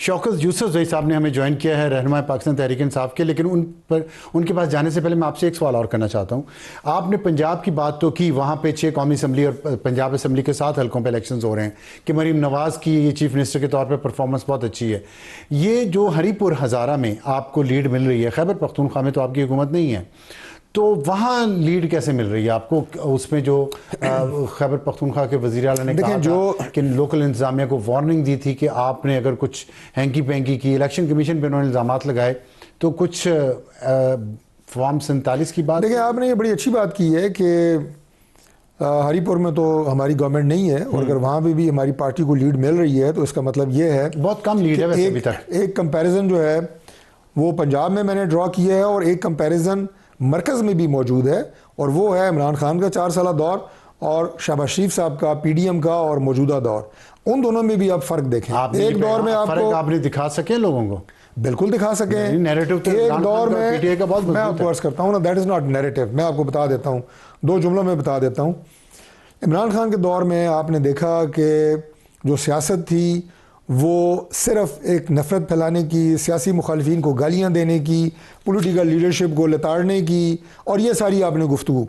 شوکت یوسف زئی صاحب نے ہمیں جوائن کیا ہے، رہنما پاکستان تحریک انصاف کے، لیکن ان کے پاس جانے سے پہلے میں آپ سے ایک سوال اور کرنا چاہتا ہوں. آپ نے پنجاب کی بات تو کی، وہاں پہ 6 قومی اسمبلی اور پنجاب اسمبلی کے 7 حلقوں پہ الیکشنز ہو رہے ہیں کہ مریم نواز کی یہ چیف منسٹر کے طور پہ پرفارمنس بہت اچھی ہے. یہ جو ہری پور ہزارہ میں آپ کو لیڈ مل رہی ہے، خیبر پختونخوا میں تو آپ کی حکومت نہیں ہے، تو وہاں لیڈ کیسے مل رہی ہے آپ کو؟ اس میں جو خیبر پختونخوا کے وزیر اعلیٰ نے کہا تھا کہ لوکل انتظامیہ کو وارننگ دی تھی کہ آپ نے اگر کچھ ہینکی پینکی کی، الیکشن کمیشن پہ انہوں نے الزامات لگائے، تو کچھ فارم 47 کی بات. دیکھیں، آپ نے یہ بڑی اچھی بات کی ہے کہ ہری پور میں تو ہماری گورنمنٹ نہیں ہے، اور اگر وہاں پہ بھی ہماری پارٹی کو لیڈ مل رہی ہے تو اس کا مطلب یہ ہے بہت کم لیڈ ہے ویسے ابھی تک. ایک کمپیریزن جو ہے وہ پنجاب میں نے ڈرا کیا ہے، اور ایک کمپیریزن مرکز میں بھی موجود ہے، اور وہ ہے عمران خان کا 4 سالہ دور اور شہباز شریف صاحب کا پی ڈی ایم کا اور موجودہ دور. ان دونوں میں بھی آپ فرق دیکھیں. ایک دور میں آپ نے دکھا سکے لوگوں کو، بالکل دکھا سکیں. ایک دور میں میں آپ کو عرض کرتا ہوں نا، دیٹ از ناٹ نیریٹو. میں آپ کو بتا دیتا ہوں، 2 جملوں میں بتا دیتا ہوں. عمران خان کے دور میں آپ نے دیکھا کہ جو سیاست تھی وہ صرف ایک نفرت پھیلانے کی، سیاسی مخالفین کو گالیاں دینے کی، پولیٹیکل لیڈرشپ کو لتاڑنے کی، اور یہ ساری آپ نے گفتگو.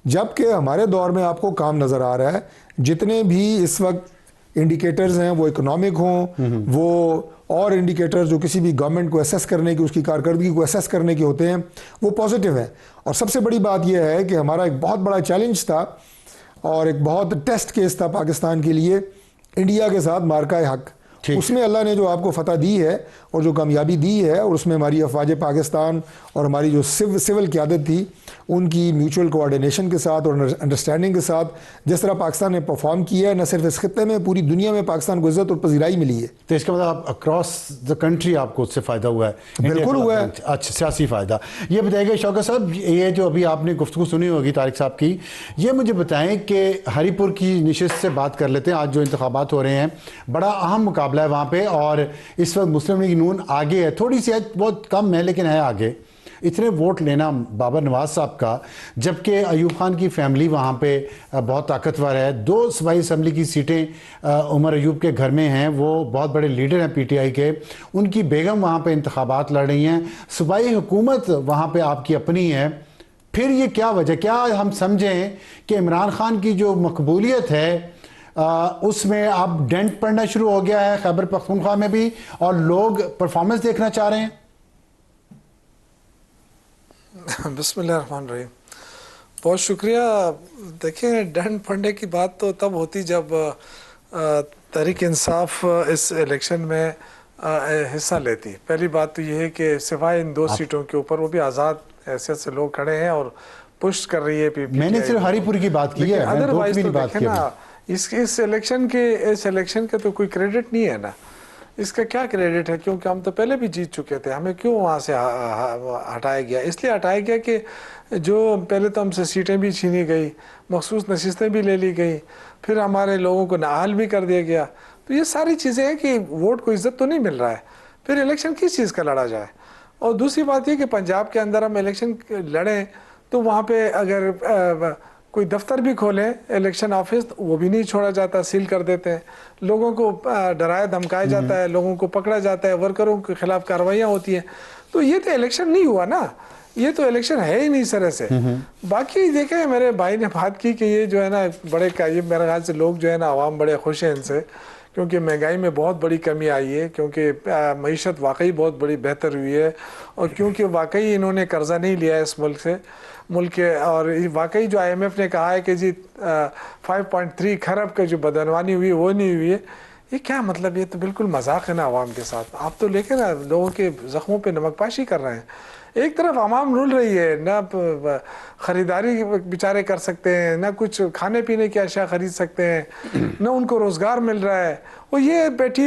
جبکہ ہمارے دور میں آپ کو کام نظر آ رہا ہے. جتنے بھی اس وقت انڈیکیٹرز ہیں، وہ اکنامک ہوں، وہ اور انڈیکیٹرز جو کسی بھی گورنمنٹ کو اسیس کرنے کی، اس کی کارکردگی کو اسیس کرنے کے ہوتے ہیں، وہ پازیٹیو ہیں. اور سب سے بڑی بات یہ ہے کہ ہمارا ایک بہت بڑا چیلنج تھا اور ایک بہت ٹیسٹ کیس تھا پاکستان کے لیے، انڈیا کے ساتھ مارکہ حق. اس میں اللہ نے جو آپ کو فتح دی ہے اور جو کامیابی دی ہے، اور اس میں ہماری افواج پاکستان اور ہماری جو سول قیادت تھی ان کی میوچول کوآرڈینیشن کے ساتھ اور انڈرسٹینڈنگ کے ساتھ جس طرح پاکستان نے پرفارم کیا ہے، نہ صرف اس خطے میں، پوری دنیا میں پاکستان کو عزت اور پذیرائی ملی ہے. تو اس کا مطلب اکراس دا کنٹری آپ کو اس سے فائدہ ہوا ہے؟ بالکل ہوا ہے. اچھا، سیاسی فائدہ. یہ بتائیے گا شوکت صاحب، یہ جو ابھی آپ نے گفتگو سنی ہوگی طارق صاحب کی، یہ مجھے بتائیں کہ ہری پور کی نشست سے بات کر لیتے ہیں. آج جو انتخابات ہو رہے ہیں، بڑا اہم مقابلہ ہے وہاں پہ، اور اس وقت مسلم لیگ نون آگے ہے، تھوڑی سی بہت کم ہے لیکن ہے آگے. اتنے ووٹ لینا بابر نواز صاحب کا، جبکہ ایوب خان کی فیملی وہاں پہ بہت طاقتور ہے. 2 صوبائی اسمبلی کی سیٹیں عمر ایوب کے گھر میں ہیں، وہ بہت بڑے لیڈر ہیں پی ٹی آئی کے. ان کی بیگم وہاں پہ انتخابات لڑ رہی ہیں. صوبائی حکومت وہاں پہ آپ کی اپنی ہے. پھر یہ کیا وجہ، کیا ہم سمجھیں کہ عمران خان کی جو مقبولیت ہے اس میں اب ڈینٹ پڑنا شروع ہو گیا ہے خیبر پختونخوا میں بھی، اور لوگ پرفارمنس دیکھنا چاہ رہے ہیں؟ بسم اللہ الرحمن الرحیم. بہت شکریہ. دیکھیں، ڈینٹ پڑنے کی بات تو تب ہوتی جب تحریک انصاف اس الیکشن میں حصہ لیتی. پہلی بات تو یہ ہے کہ سوائے ان 2 سیٹوں کے اوپر وہ بھی آزاد حیثیت سے لوگ کھڑے ہیں اور پش کر رہی ہے پی پی. میں نے صرف ہری پور کی بات کی ہے، ادروائز تو دیکھیں نا، اس الیکشن کا تو کوئی کریڈٹ نہیں ہے نا. اس کا کیا کریڈٹ ہے؟ کیونکہ ہم تو پہلے بھی جیت چکے تھے. ہمیں کیوں وہاں سے ہٹایا گیا؟ اس لیے ہٹایا گیا کہ جو پہلے تو ہم سے سیٹیں بھی چھینی گئی، مخصوص نشستیں بھی لے لی گئی، پھر ہمارے لوگوں کو نااہل بھی کر دیا گیا. تو یہ ساری چیزیں ہیں کہ ووٹ کو عزت تو نہیں مل رہا ہے، پھر الیکشن کس چیز کا لڑا جائے. اور دوسری بات یہ کہ پنجاب کے اندر ہم الیکشن لڑیں تو وہاں پہ اگر کوئی دفتر بھی کھولیں الیکشن آفس، وہ بھی نہیں چھوڑا جاتا، سیل کر دیتے ہیں. لوگوں کو ڈرایا دھمکایا جاتا ہے، لوگوں کو پکڑا جاتا ہے، ورکروں کے خلاف کارروائیاں ہوتی ہیں. تو یہ تو الیکشن نہیں ہوا نا، یہ تو الیکشن ہے ہی نہیں سرے سے. باقی دیکھیں، میرے بھائی نے بات کی کہ یہ جو ہے نا بڑے یہ میرے خیال سے لوگ جو ہے نا عوام بڑے خوش ہیں ان سے، کیونکہ مہنگائی میں بہت بڑی کمی آئی ہے، کیونکہ معیشت واقعی بہت بڑی بہتر ہوئی ہے، اور کیونکہ واقعی انہوں نے قرضہ نہیں لیا ہے اس ملک کے. اور واقعی جو آئی ایم ایف نے کہا ہے کہ جی 5.3 کھرب کا جو بدعنوانی ہوئی وہ نہیں ہوئی ہے. یہ کیا مطلب؟ یہ تو بالکل مذاق ہے نا عوام کے ساتھ. آپ تو لے کے نا لوگوں کے زخموں پہ نمک پاشی کر رہے ہیں. ایک طرف عوام رول رہی ہے، نہ خریداری بیچارے کر سکتے ہیں، نہ کچھ کھانے پینے کی اشیاء خرید سکتے ہیں، نہ ان کو روزگار مل رہا ہے. وہ یہ بیٹھ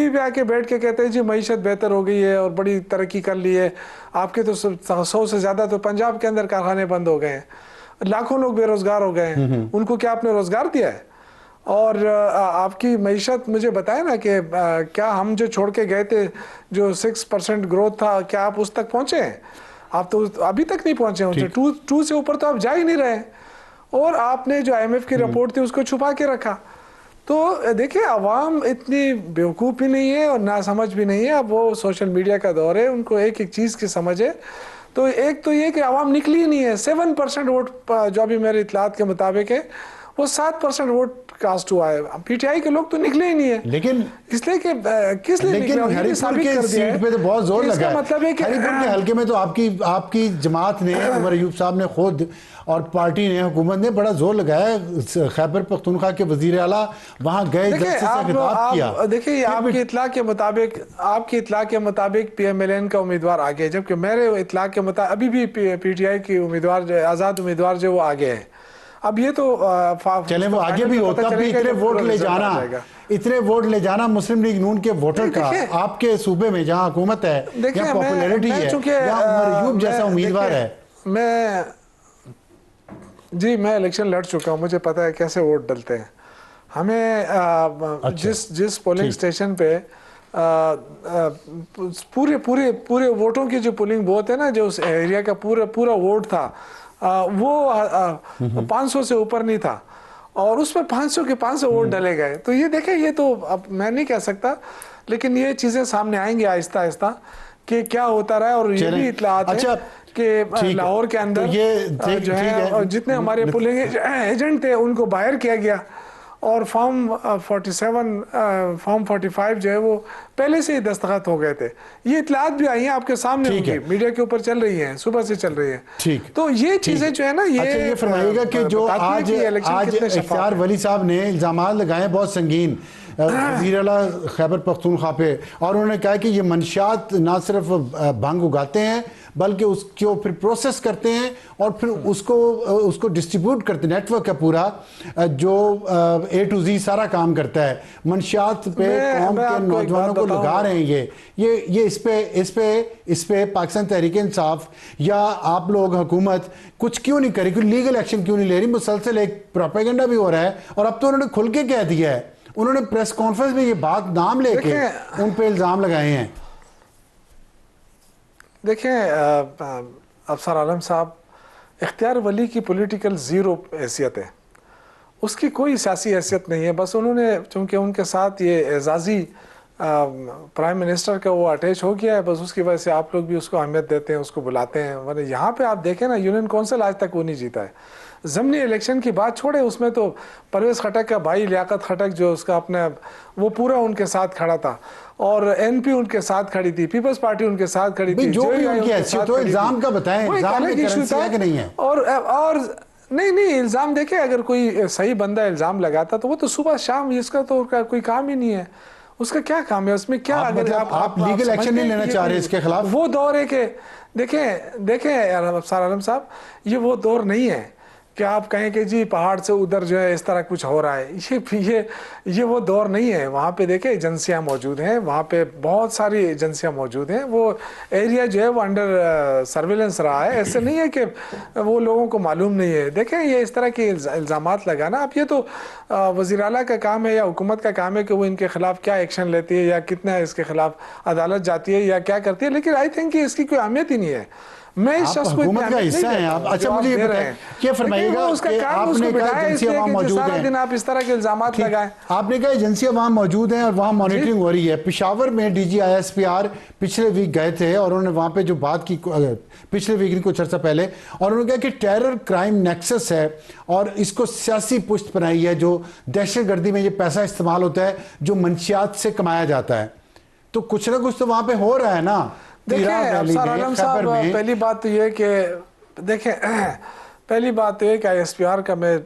کے کہتے ہیں جی معیشت بہتر ہو گئی ہے اور بڑی ترقی کر لی ہے. آپ کے تو 100 سے زیادہ تو پنجاب کے اندر کارخانے بند ہو گئے ہیں، لاکھوں لوگ بے روزگار ہو گئے ہیں. ان کو کیا آپ نے روزگار دیا ہے؟ اور آپ کی معیشت مجھے بتائیں نا کہ کیا ہم جو چھوڑ کے گئے تھے جو 6% گروتھ تھا، کیا آپ اس تک پہنچے ہیں؟ آپ تو ابھی تک نہیں پہنچے ہیں. 2 سے اوپر تو آپ جا ہی نہیں رہے. اور آپ نے جو آئی ایم ایف کی رپورٹ تھی اس کو چھپا کے رکھا. تو دیکھیں عوام اتنی بیوقوف بھی نہیں ہے اور ناسمجھ بھی نہیں ہے. اب وہ سوشل میڈیا کا دور ہے, ان کو ایک ایک چیز کی سمجھ ہے. تو ایک تو یہ کہ عوام نکلی نہیں ہے. 7% ووٹ جو ابھی میرے اطلاعات کے مطابق ہے, وہ 7% ووٹ کاسٹ ہوا ہے. پی ٹی آئی کے لوگ تو نکلے ہی نہیں ہیں. لیکن اس لیے کہ کس لیے لیکن ہری پور کے سیٹ پہ تو بہت زور لگا ہے. مطلب ہے کہ ہری پور کے حلقے میں تو آپ کی جماعت نے, عمر ایوب صاحب نے خود اور پارٹی نے, حکومت نے بڑا زور لگایا. خیبر پختونخوا کے وزیر اعلیٰ وہاں گئے, جلسے سے خطاب کیا. دیکھیں آپ کی اطلاع کے مطابق پی ایم ایل این کا امیدوار آگے, جبکہ میرے اطلاع کے مطابق ابھی بھی پی ٹی آئی کی امیدوار آزاد امیدوار جو وہ آگے ہیں. اب یہ تو چلیں وہ آگے بھی ہو, تب بھی اتنے ووٹ لے جانا مسلم لیگ نون کے ووٹر کا آپ کے صوبے میں جہاں حکومت ہے, جہاں پاپولیرٹی ہے, جہاں عمر ایوب جیسا امیدوار ہے. میں الیکشن لڑ چکا ہوں, مجھے پتا ہے کیسے ووٹ ڈلتے ہیں. ہمیں جس پولنگ سٹیشن پہ پورے ووٹوں کی جو پولنگ بوتھ ہے نا, جو اس ایریا کا پورا ووٹ تھا, وہ 500 سے اوپر نہیں تھا, اور اس میں 500 کے 500 ووٹ ڈلے گئے. تو یہ دیکھیں, یہ تو اب میں نہیں کہہ سکتا, لیکن یہ چیزیں سامنے آئیں گے آہستہ آہستہ کہ کیا ہوتا رہا ہے. اور یہ بھی اطلاعات ہے کہ لاہور کے اندر جو ہے جتنے ہمارے پولنگ ایجنٹ تھے ان کو باہر کیا گیا, اور فارم 45 جو ہے وہ پہلے سے ہی دستخط ہو گئے تھے. یہ اطلاعات بھی آئی ہیں آپ کے سامنے, میڈیا کے اوپر چل رہی ہیں, صبح سے چل رہی ہیں. تو یہ چیزیں جو ہے نا, یہ فرمائیے گا کہ جو آج اختیار ولی صاحب نے الزامات لگائے بہت سنگین وزیر اعلیٰ خیبر پختونخوا پہ, اور انہوں نے کہا کہ یہ منشیات نہ صرف بھنگ اگاتے ہیں بلکہ اس کو پھر پروسیس کرتے ہیں اور پھر اس کو ڈسٹریبیوٹ کرتے ہیں. نیٹ ورک ہے پورا جو A to Z سارا کام کرتا ہے. منشیات پہ قوم کے نوجوانوں کو لگا رہے ہیں. یہ اس پہ پاکستان تحریک انصاف یا آپ لوگ حکومت کچھ کیوں نہیں کری, کوئی لیگل ایکشن کیوں نہیں لے رہی؟ مسلسل ایک پروپیگنڈا بھی ہو رہا ہے, اور اب تو انہوں نے کھل کے کہہ دیا ہے, انہوں نے پریس کانفرنس میں یہ بات نام لے کے ان پہ الزام لگائے ہیں. دیکھیں افسر عالم صاحب, اختیار ولی کی پولیٹیکل زیرو حیثیت ہے, اس کی کوئی سیاسی حیثیت نہیں ہے. بس انہوں نے چونکہ ان کے ساتھ یہ اعزازی پرائم منسٹر کا وہ اٹیچ ہو گیا ہے, بس اس کی وجہ سے آپ لوگ بھی اس کو اہمیت دیتے ہیں, اس کو بلاتے ہیں. ورنہ یہاں پہ آپ دیکھیں نا, یونین کونسل آج تک وہ نہیں جیتا ہے. ضمنی الیکشن کی بات چھوڑے, اس میں تو پرویز خٹک کا بھائی لیاقت خٹک جو اس کا اپنے وہ پورا ان کے ساتھ کھڑا تھا, اور این پی ان کے ساتھ کھڑی تھی, پیپلز پارٹی ان کے ساتھ کھڑی تھی. جو بھی ان کی حیثیت تو الزام کا بتائیں, الزام کی کرنسی ہے کہ نہیں ہے؟ اور نہیں الزام دیکھیں, اگر کوئی صحیح بندہ الزام لگاتا تو وہ تو صبح شام, اس کا تو کوئی کام ہی نہیں ہے. اس کا کیا کام ہے اس میں؟ کیا اگر آپ لیگل ایکشن نہیں لینا چاہ رہے اس کے خلاف؟ وہ دور ہے کہ دیکھیں افسر عالم صاحب, یہ وہ دور نہیں ہے کہ آپ کہیں کہ جی پہاڑ سے ادھر جو ہے اس طرح کچھ ہو رہا ہے. یہ وہ دور نہیں ہے. وہاں پہ دیکھیں ایجنسیاں موجود ہیں, وہاں پہ بہت ساری ایجنسیاں موجود ہیں. وہ ایریا جو ہے وہ انڈر سرویلنس رہا ہے. ایسے نہیں ہے کہ وہ لوگوں کو معلوم نہیں ہے. دیکھیں یہ اس طرح کے الزامات لگانا, اب یہ تو وزیر اعلیٰ کا کام ہے یا حکومت کا کام ہے کہ وہ ان کے خلاف کیا ایکشن لیتی ہے یا کتنا اس کے خلاف عدالت جاتی ہے یا کیا کرتی ہے. لیکن آئی تھنک کہ اس کی کوئی اہمیت ہی نہیں ہے. میں اس شخص کو حکومت کا حصہ ہیں آپ. اچھا مجھے یہ بتائیں, کیا فرمائیے گا کہ آپ نے کہا ایجنسیاں وہاں موجود ہیں, دن آپ اس طرح کے الزامات لگائیں. آپ نے کہا ایجنسیاں وہاں موجود ہیں اور وہاں مانیٹرنگ ہو رہی ہے. پشاور میں ڈی جی ISPR پچھلے ویک گئے تھے اور انہوں نے وہاں پہ جو بات کی پچھلے ویک کچھ عرصہ پہلے, اور انہوں نے کہا کہ ٹیرر کرائم نیکسس ہے اور اس کو سیاسی پشت بنائی ہے, جو دہشت گردی میں یہ پیسہ استعمال ہوتا ہے جو منشیات سے کمایا جاتا ہے. تو کچھ نہ کچھ تو وہاں پہ ہو رہا ہے نا. دیکھیں افسر عالم صاحب, پہلی بات تو یہ کہ دیکھیں پہلی بات یہ کہ ISPR کا میں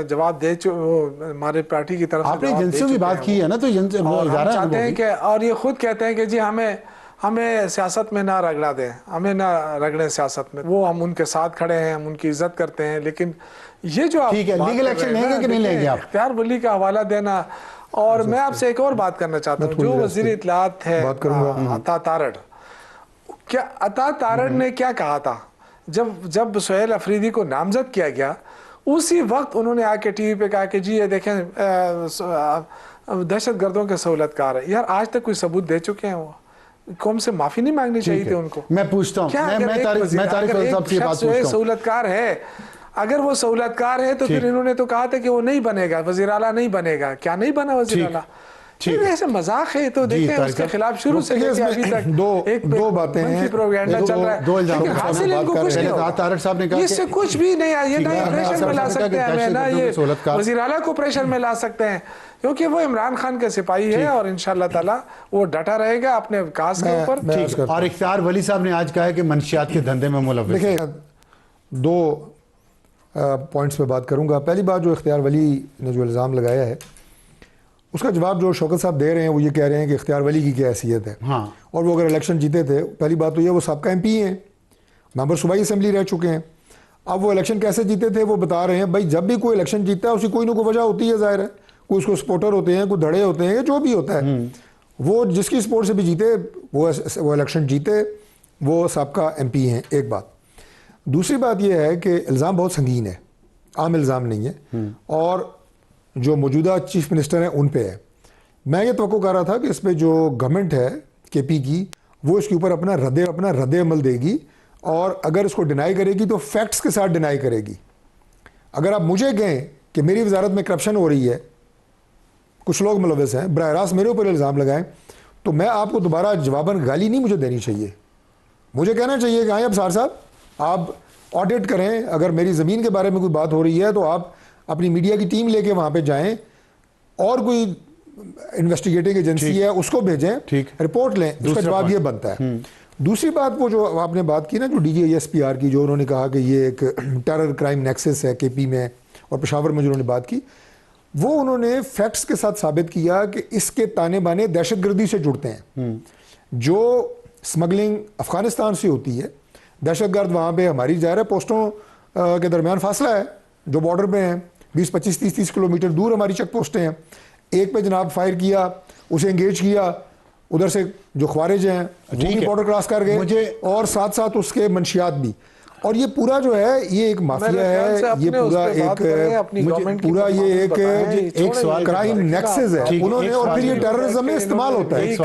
جواب دے ہمارے پارٹی کی طرف سے. آپ نے ایجنسیوں کی بات کی ہے نا, تو ہم چاہتے ہیں کہ, اور یہ خود کہتے ہیں کہ جی ہمیں سیاست میں نہ رگڑا دیں, ہمیں نہ رگڑیں سیاست میں. وہ ہم ان کے ساتھ کھڑے ہیں, ہم ان کی عزت کرتے ہیں. لیکن یہ جو آپ لیگل ایکشن لیں گے کہ نہیں لیں گے آپ؟ اختیار ولی کا حوالہ دینا. اور میں آپ سے ایک اور بات کرنا چاہتا ہوں, جو وزیر اطلاعات ہے عطا تارڑ, کیا عطا تارڑ نے کیا کہا تھا جب سہیل افریدی کو نامزد کیا گیا؟ اسی وقت انہوں نے آ کے ٹی وی پہ کہا کہ جی یہ دیکھیں دہشت گردوں کے سہولت کار ہے. یار آج تک کوئی ثبوت دے چکے ہیں؟ وہ قوم سے معافی نہیں مانگنی چاہیے تھی ان کو؟ میں پوچھتا ہوں, میں طارق صاحب سے بات پوچھتا ہوں. سہولت کار ہے, اگر وہ سہولت کار ہے تو پھر انہوں نے تو کہا تھا کہ وہ نہیں بنے گا، وزیر اعلیٰ نہیں بنے گا، کیا نہیں بنا وزیر اعلیٰ؟ ایسے مذاق ہے تو دیکھیں اس کے خلاف شروع سے لے کے ابھی تک دو باتیں ہیں، پروپیگنڈا چل رہا ہے، لیکن حاصل ان کو کچھ نہیں ہوگا، اس سے کچھ بھی نہیں آئے، نہ یہ پریشر میں لا سکتے ہیں ہمیں، نہ یہ وزیر اعلیٰ کو پریشر میں لا سکتے ہیں، کیونکہ وہ عمران خان کے سپاہی ہے اور انشاءاللہ تعالیٰ وہ ڈٹا رہے گا اپنے کاز کے اوپر۔ اور اختیار ولی صاحب نے آج کہا ہے کہ منشیات کے دھندے میں ملوث۔ دیکھیں دو پوائنٹس پہ بات کروں گا۔ پہلی بات جو اختیار ولی نے جو الزام لگایا ہے اس کا جواب جو شوکت صاحب دے رہے ہیں وہ یہ کہہ رہے ہیں کہ اختیار ولی کی کیا حیثیت ہے، اور وہ اگر الیکشن جیتے تھے، پہلی بات تو یہ وہ سابقہ ایم پی ہیں، ممبر صوبائی اسمبلی رہ چکے ہیں، اب وہ الیکشن کیسے جیتے تھے وہ بتا رہے ہیں۔ بھائی جب بھی کوئی الیکشن جیتا ہے اسی کوئی نہ کوئی وجہ ہوتی ہے، ظاہر ہے، کوئی اس کو سپورٹر ہوتے ہیں، کوئی دھڑے ہوتے ہیں، جو بھی ہوتا ہے، وہ جس کی سپورٹ سے بھی جیتے وہ الیکشن جیتے، وہ سابقہ ایم پی ہیں، ایک بات۔ دوسری بات یہ ہے کہ الزام بہت سنگین ہے، عام الزام نہیں ہے، اور جو موجودہ چیف منسٹر ہیں ان پہ ہے۔ میں یہ توقع کر رہا تھا کہ اس پہ جو گورنمنٹ ہے کے پی کی وہ اس کے اوپر اپنا رد عمل دے گی، اور اگر اس کو ڈینائی کرے گی تو فیکٹس کے ساتھ ڈینائی کرے گی۔ اگر آپ مجھے کہیں کہ میری وزارت میں کرپشن ہو رہی ہے، کچھ لوگ ملوث ہیں، براہ راست میرے اوپر الزام لگائیں، تو میں آپ کو دوبارہ جواباً گالی نہیں مجھے دینی چاہیے، مجھے کہنا چاہیے کہ آئیں ابصار صاحب آپ آڈٹ کریں، اگر میری زمین کے بارے میں کوئی بات ہو رہی ہے تو آپ اپنی میڈیا کی ٹیم لے کے وہاں پہ جائیں، اور کوئی انویسٹیگیٹنگ ایجنسی ہے اس کو بھیجیں، رپورٹ لیں، اس کا جواب یہ بنتا ہے۔ دوسری بات وہ جو آپ نے بات کی نا، جو D G S P R کی، جو انہوں نے کہا کہ یہ ایک ٹیرر کرائم نیکسس ہے کے پی میں اور پشاور میں، جو انہوں نے بات کی، وہ انہوں نے فیکٹس کے ساتھ ثابت کیا کہ اس کے تانے بانے دہشت گردی سے جڑتے ہیں، جو سمگلنگ افغانستان سے ہوتی ہے، دہشت گرد وہاں پہ ہماری ظاہر ہے پوسٹوں کے درمیان فاصلہ ہے جو بارڈر پہ ہیں، 20-25 30 کلومیٹر دور ہماری چیک پوسٹیں ہیں، ایک پہ جناب فائر کیا، اسے انگیج کیا، ادھر سے جو خوارج ہیں وہ بھی بارڈر کراس کر گئے، اور ساتھ ساتھ اس کے منشیات بھی، اور یہ پورا جو ہے یہ ایک مافیا ہے، یہ پورا یہ ایک کرائم نیکسس ہے، انہوں نے، اور پھر یہ ٹیررزم میں استعمال ہوتا ہے۔